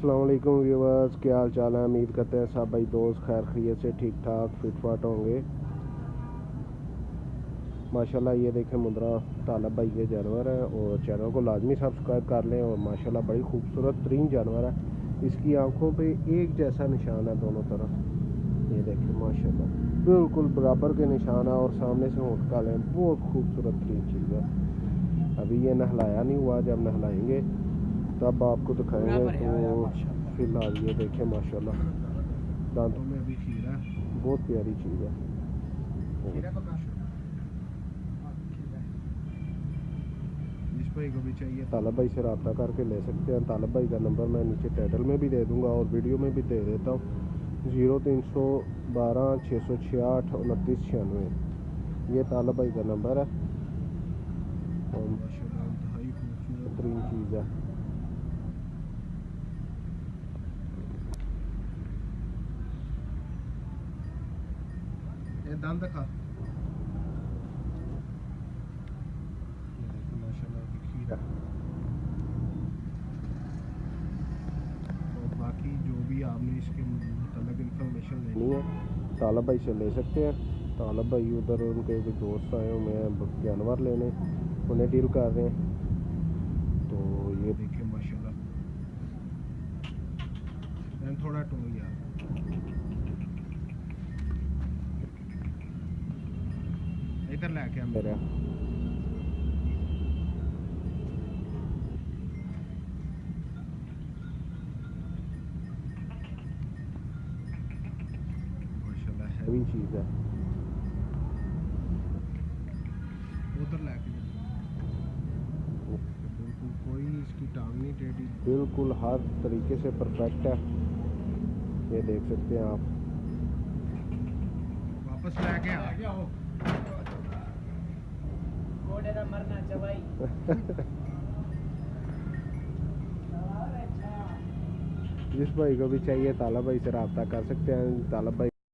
अस्सलाम वालेकुम व्यूवर्स, क्या हाल चाल है। उम्मीद करते हैं सब भाई दोस्त खैर खैरियत से ठीक ठाक फिट फाट होंगे। माशाल्लाह ये देखें मुंद्रा तालब भाई के जानवर है और चैनल को लाजमी सब्सक्राइब कर लें। और माशाल्लाह बड़ी खूबसूरत तरीन जानवर है। इसकी आंखों पे एक जैसा निशान है दोनों तरफ। ये देखें माशाल्लाह बिल्कुल बराबर के निशान है और सामने से होंठ काले हैं। बहुत खूबसूरत तरीन चीज़ है। अभी ये नहलाया नहीं हुआ, जब नहलाएंगे तब आपको दिखाएंगे। तो फिलहाल ये देखें माशाल्लाह दांतों में अभी खीरा, बहुत प्यारी चीज़ है। जिस भाई को भी चाहिए तालब भाई से रब्ता करके ले सकते हैं। तालब भाई का नंबर मैं नीचे टाइटल में भी दे दूंगा और वीडियो में भी दे देता हूँ। 0312 666 29 96। ये तालब भाई का नंबर है और माशाल्लाह इंतहाई खूबसूरत तरीन चीज़ है। ये दांत दिखा, माशाल्लाह खीरा। और बाकी जो भी आपने इसके मतलब इंफॉर्मेशन लेनी है तालब भाई से ले सकते हैं। तालब भाई उधर उनके भी दोस्त आए हुए हैं जानवर लेने, उन्हें डील कर रहे हैं। तो ये देखिए माशाल्लाह थोड़ा टोल यार, इधर लेके आ मेरे। माशाल्लाह हैवी चीज़ है। उधर लेके बिल्कुल कोई इसकी टांग नहीं टेढ़ी, बिल्कुल हर तरीके से परफेक्ट है। ये देख सकते हैं आप। वापस लेके आ मरना चवाई। जिस भाई को भी चाहिए तालब भाई से रब्ता कर सकते हैं। तालब भाई